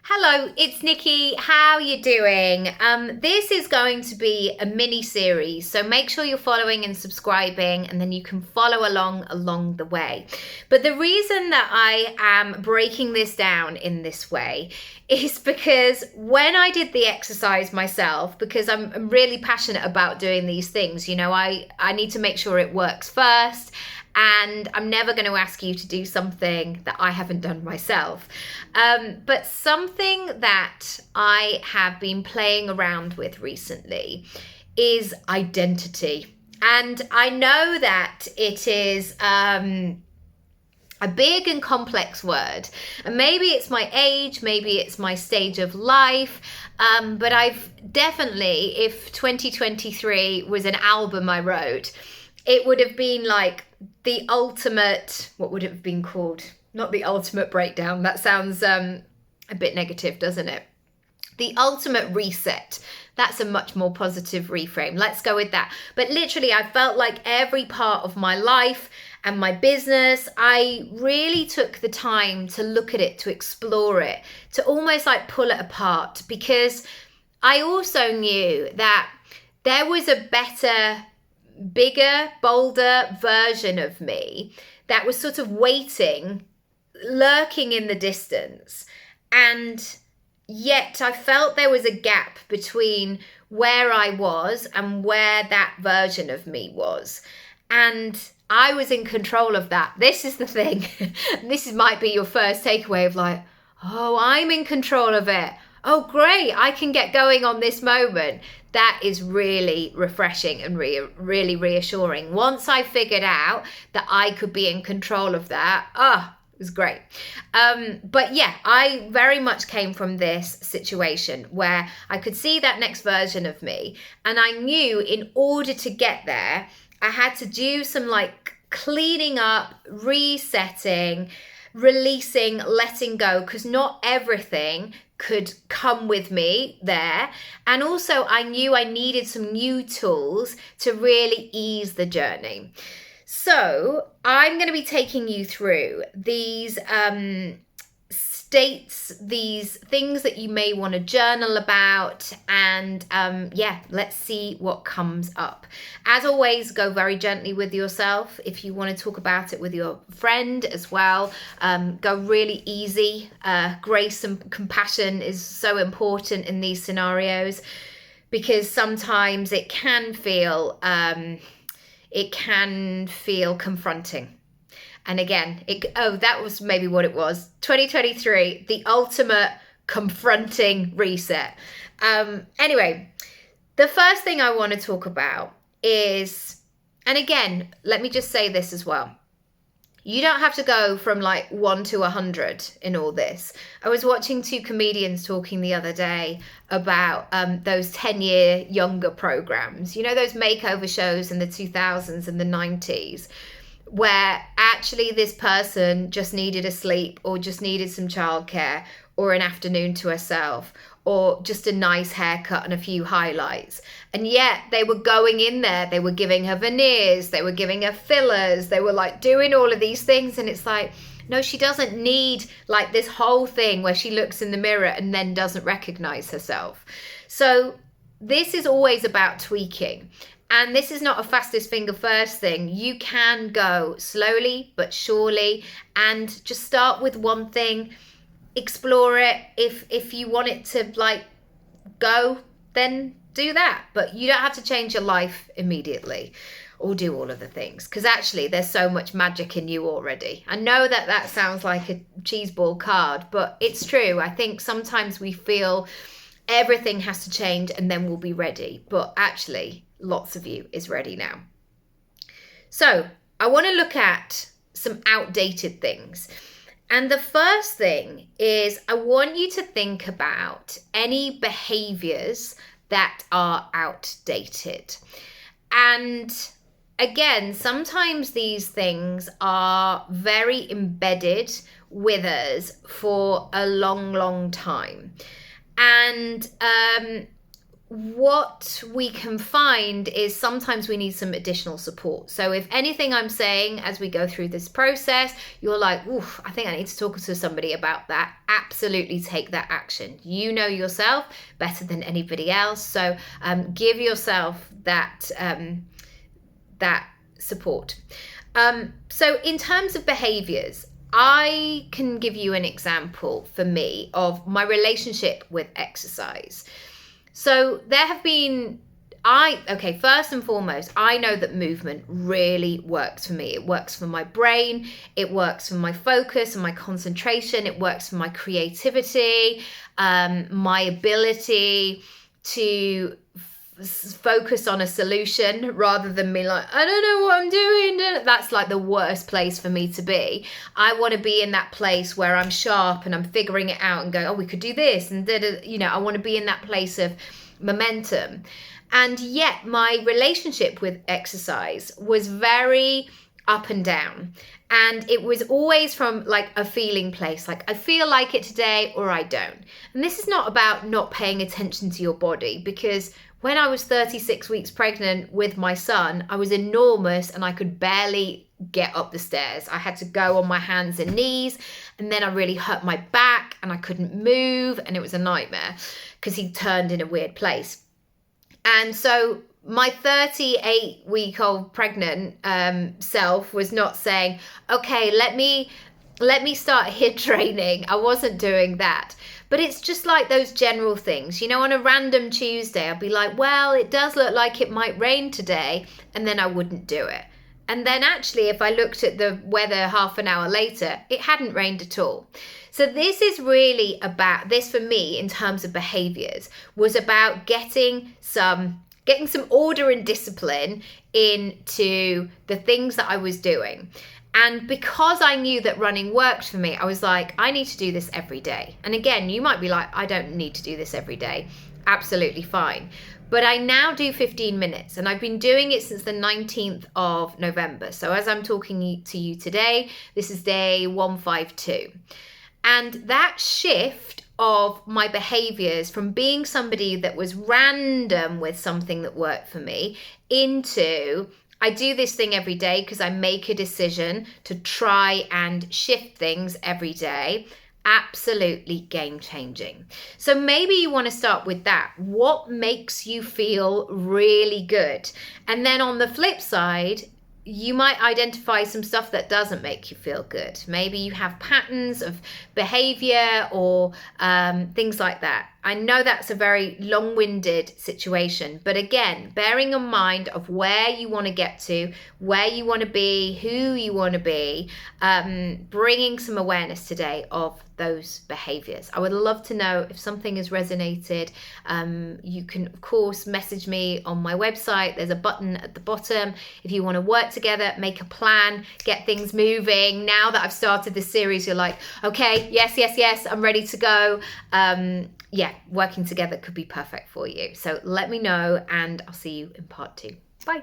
Hello, it's Nikki. How you doing? This is going to be a mini series, so make sure you're following and subscribing, and then you can follow along the way. But the reason that I am breaking this down in this way is because when I did the exercise myself, because I'm really passionate about doing these things, I need to make sure it works first. And I'm never going to ask you to do something that I haven't done myself. But something that I have been playing around with recently is identity. And I know that it is a big and complex word. And maybe it's my age, maybe it's my stage of life. But I've definitely, if 2023 was an album I wrote, it would have been like the ultimate, what would it have been called? Not the ultimate breakdown. That sounds a bit negative, doesn't it? The ultimate reset. That's a much more positive reframe. Let's go with that. But literally, I felt like every part of my life and my business, I really took the time to look at it, to explore it, to almost like pull it apart, because I also knew that there was a better, bigger, bolder version of me that was sort of waiting, lurking in the distance. And yet I felt there was a gap between where I was and where that version of me was. And I was in control of that. This is the thing. Might be your first takeaway of like, oh, I'm in control of it. Oh, great, I can get going on this moment. That is really refreshing and really reassuring. Once I figured out that I could be in control of that, it was great. But yeah, I very much came from this situation where I could see that next version of me. And I knew in order to get there, I had to do some like cleaning up, resetting, releasing, letting go, because not everything could come with me there. And also I knew I needed some new tools to really ease the journey. So I'm going to be taking you through these states, these things that you may want to journal about, and let's see what comes up. As always, go very gently with yourself. If you want to talk about it with your friend as well, go really easy. Grace and compassion is so important in these scenarios, because sometimes it can feel confronting. And again, that was maybe what it was. 2023, the ultimate confronting reset. Anyway, the first thing I want to talk about is, and again, let me just say this as well. You don't have to go from like 1 to 100 in all this. I was watching 2 comedians talking the other day about those 10-year younger programs. You know, those makeover shows in the 2000s and the 90s, where actually this person just needed a sleep, or just needed some childcare, or an afternoon to herself, or just a nice haircut and a few highlights. And yet they were going in there, they were giving her veneers, they were giving her fillers, they were like doing all of these things. And it's like, no, she doesn't need like this whole thing where she looks in the mirror and then doesn't recognize herself. So this is always about tweaking. And this is not a fastest finger first thing. You can go slowly but surely, and just start with one thing, explore it. If you want it to like go, then do that. But you don't have to change your life immediately or do all of the things, because actually there's so much magic in you already. I know that sounds like a cheeseball card, but it's true. I think sometimes we feel everything has to change and then we'll be ready. But actually, lots of you is ready now. So I want to look at some outdated things. And the first thing is, I want you to think about any behaviors that are outdated. And again, sometimes these things are very embedded with us for a long time. And what we can find is sometimes we need some additional support. So if anything I'm saying as we go through this process, you're like, oof, I think I need to talk to somebody about that, absolutely take that action. You know yourself better than anybody else. So give yourself that, that support. So in terms of behaviors, I can give you an example for me of my relationship with exercise. So there have been, first and foremost, I know that movement really works for me. It works for my brain. It works for my focus and my concentration. It works for my creativity, my ability to focus on a solution rather than be like, I don't know what I'm doing. That's like the worst place for me to be. I want to be in that place where I'm sharp and I'm figuring it out and going, oh, we could do this. And I want to be in that place of momentum. And yet my relationship with exercise was very up and down. And it was always from like a feeling place, like I feel like it today or I don't. And this is not about not paying attention to your body, because when I was 36 weeks pregnant with my son, I was enormous and I could barely get up the stairs. I had to go on my hands and knees, and then I really hurt my back and I couldn't move, and it was a nightmare because he turned in a weird place. And so my 38-week-old pregnant self was not saying, okay, let me start HIIT training. I wasn't doing that. But it's just like those general things. On a random Tuesday, I'd be like, well, it does look like it might rain today. And then I wouldn't do it. And then actually, if I looked at the weather half an hour later, it hadn't rained at all. So this is really about, this for me in terms of behaviors, was about getting some order and discipline into the things that I was doing. And because I knew that running worked for me, I was like, I need to do this every day. And again, you might be like, I don't need to do this every day. Absolutely fine. But I now do 15 minutes, and I've been doing it since the 19th of November. So as I'm talking to you today, this is day 152. And that shift of my behaviors from being somebody that was random with something that worked for me into, I do this thing every day because I make a decision to try and shift things every day. Absolutely game changing. So maybe you want to start with that. What makes you feel really good? And then on the flip side, you might identify some stuff that doesn't make you feel good. Maybe you have patterns of behavior or things like that. I know that's a very long-winded situation, but again, bearing in mind of where you want to get to, where you want to be, who you want to be, bringing some awareness today of those behaviors. I would love to know if something has resonated. You can, of course, message me on my website. There's a button at the bottom. If you want to work together, make a plan, get things moving. Now that I've started this series, you're like, okay, yes, I'm ready to go. Working together could be perfect for you. So let me know, and I'll see you in part 2. Bye.